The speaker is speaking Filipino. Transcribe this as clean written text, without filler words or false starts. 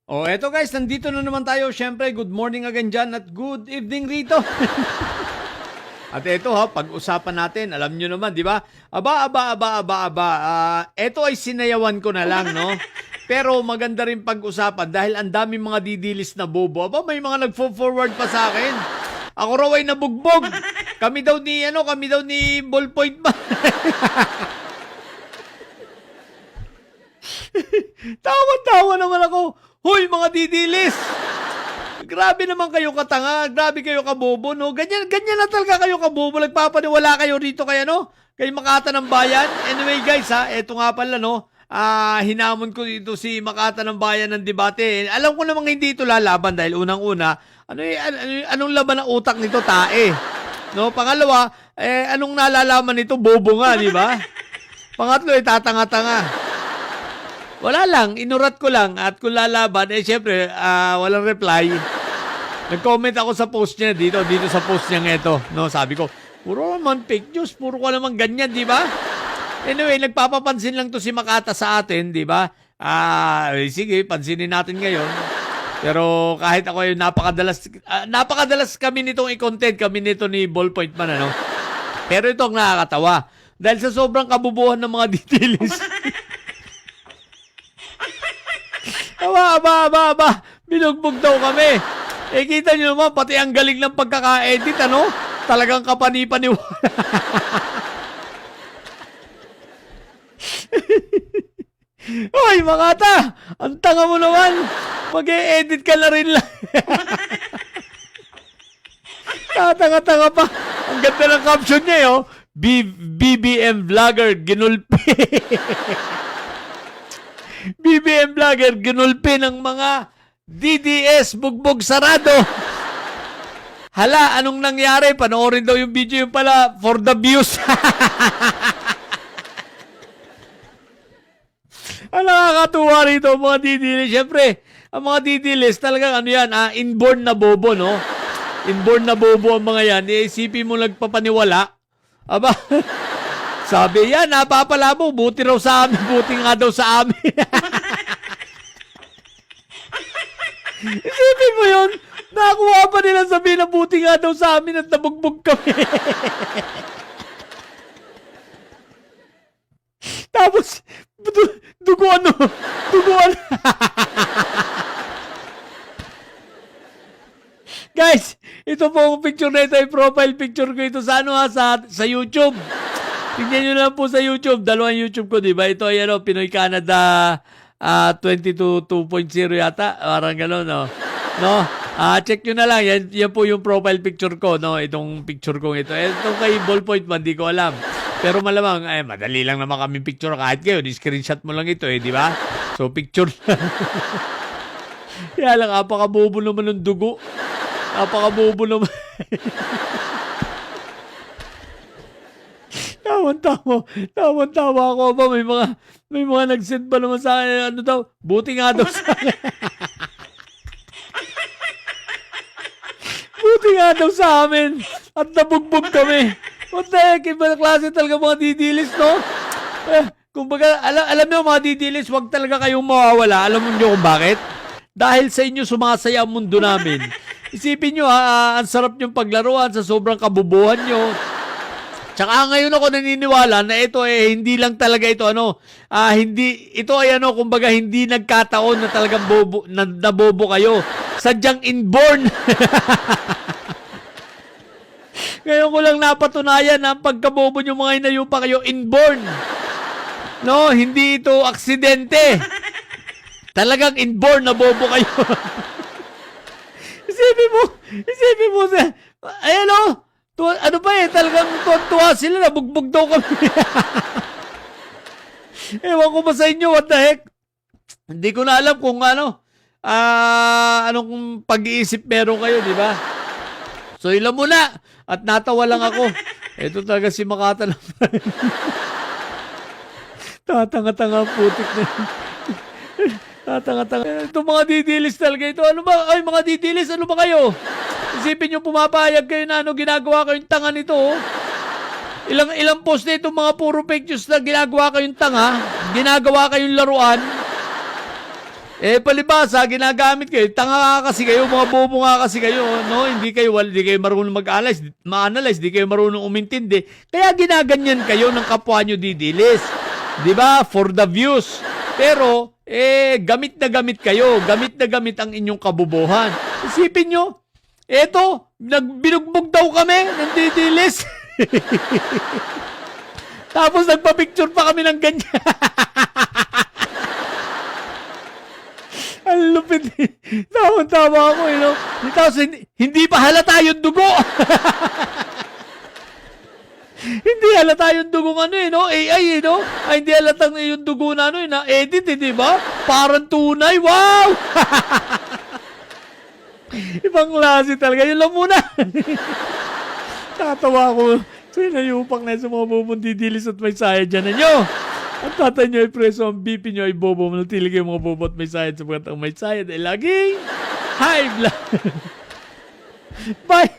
Oh, eto guys, nandito na naman tayo. Syempre, good morning again dyan at good evening rito. At eto ha, pag-usapan natin, alam nyo naman, di ba? Aba. Eto ay sinayawan ko na lang, no? Pero maganda rin pag-usapan dahil ang daming mga didilis na bobo. Aba, may mga nagfo-forward pa sa akin. Ako raw ay nabugbog. Kami daw ni Ballpoint ba? Tawa-tawa naman ako. Hoy, mga didilis! Grabe naman kayo katanga, grabe kayo kabobo, no? Ganyan na talaga kayo kabobo. Nagpapaniwala kayo rito kay ano? Kay Makata ng Bayan. Anyway, guys, ha, eto nga pala, no? Hinamon ko dito si Makata ng Bayan ng debate. Alam ko namang hindi ito lalaban dahil unang-una, anong laban ng utak nito? Tae. No? Pangalawa, anong nalalaman nito? Bobo nga, di ba? Pangatlo, tatanga-tanga. Wala lang, inurat ko lang at kung lalaban, syempre, walang reply. Nag-comment ako sa post niya dito sa post niya ito. No, sabi ko, puro naman fake news, puro ka naman ganyan, di ba? Anyway, nagpapapansin lang to si Makata sa atin, di ba? Sige, pansinin natin ngayon. Pero kahit ako yung napakadalas kami nitong i-content, kami nito ni Ballpoint man, ano? Pero ito ang nakakatawa. Dahil sa sobrang kabubuhan ng mga details. Aba. Binugbog daw kami. Kita nyo naman, pati ang galing ng pagkaka-edit, ano? Talagang kapani-paniwala. Hoy, Makata! Ang tanga mo naman. Mag-e-edit ka na rin lang. Tatanga-tanga pa. Ang ganda ng caption niya, oh. BBM Vlogger, ginulpi. BBM Vlogger, ginulpi ng mga DDS, bugbog sarado. Hala, anong nangyari? Panoorin daw yung video yung pala for the views. Nakakatuwa rito mga DDS. Siyempre, ang mga DDS talagang ano yan, inborn na bobo, no? Inborn na bobo ang mga yan. Isipin mo nagpapaniwala. Aba, sabi yan, napapala mo, buti raw sa amin, buti nga daw sa amin. Isipin mo yun, nakuha pa nila sabihin na buti nga daw sa amin at nabugbog kami. Tapos, duguan. Guys, ito po ang picture na ito, yung profile picture ko ito sa sa YouTube. Tingnan nyo lang po sa YouTube. Dalawang YouTube ko, di ba? Ito ay Pinoy Canada 22 2.0 yata. Parang gano'n, no? Check nyo na lang. Yan po yung profile picture ko, no? Itong picture ko ito. Itong kay Ballpoint man, di ko alam. Pero malamang, madali lang naman kami picture kahit kayo. Screenshot mo lang ito, di ba? So, picture lang. Kaya lang, apakabobo naman ng dugo. Apakabobo naman. Tawan-tawa ako ba? May mga nag-send pa naman sa akin, ano daw, buti nga daw sa akin. Buti nga daw sa amin. At nabugbog kami. What the heck? Iba na klase talaga mga didilis, no? Kumbaga, alam nyo mga didilis, wag talaga kayong mawawala. Alam nyo kung bakit? Dahil sa inyo sumasaya ang mundo namin. Isipin nyo, ang sarap nyong paglaruan sa sobrang kabubuhan nyo. Tsaka ngayon ako naniniwala na ito hindi lang talaga ito hindi ito ay kumbaga hindi nagkataon na talagang bobo na bobo kayo. Sadyang inborn. Ngayon ko lang napatunayan na ang pagkabobo nyo mga inayupa kayo inborn. No, hindi ito aksidente. Talagang inborn na bobo kayo. Isipin mo ayan ano pa talagang tuwa sila, nabugbog daw kami. Ewan ko ba sa inyo, what the heck? Hindi ko na alam kung anong pag-iisip meron kayo, di ba? So, ilan muna. At natawa lang ako. Ito talaga si Makata na. Tatanga-tanga ang putik na yun. Tatanga-tanga. Ito mga didilis talaga ito. Ano ba? Ay, mga didilis, ano ba kayo? Isipin nyo pumapayag kayo na ginagawa kayong tanga nito. Ilang post na itong mga puro fake news na ginagawa kayong tanga, ginagawa kayong laruan. Palibasa, ginagamit kayo. Tanga nga kasi kayo, mga bobo nga kasi kayo, no? Hindi kayo marunong ma-analyze, hindi kayo marunong umintindi. Kaya ginaganyan kayo ng kapwa nyo didilis. 'Di ba? For the views. Pero, gamit na gamit kayo. Gamit na gamit ang inyong kabubuhan. Isipin nyo, binugbog daw kami ng didilis. Tapos nagpa-picture pa kami ng ganyan. Ang lupit. Tama ako, you know. Tapos hindi pa halata yung dugo. Hindi halata yung dugong no? AI, no? Hindi halata yung dugo na na-edit, di ba? Parang tunay. Wow! Ibang klase talaga. Yun lang muna. Tatawa ko. Sinayupak na sa mga bubundidilis at may saya dyan ninyo. Ang tatay nyo ay preso, ang BP nyo ay bobo. Manatili kayo mga bobo at may sayad sapagkat ang may sayad ay laging high blood. Bye!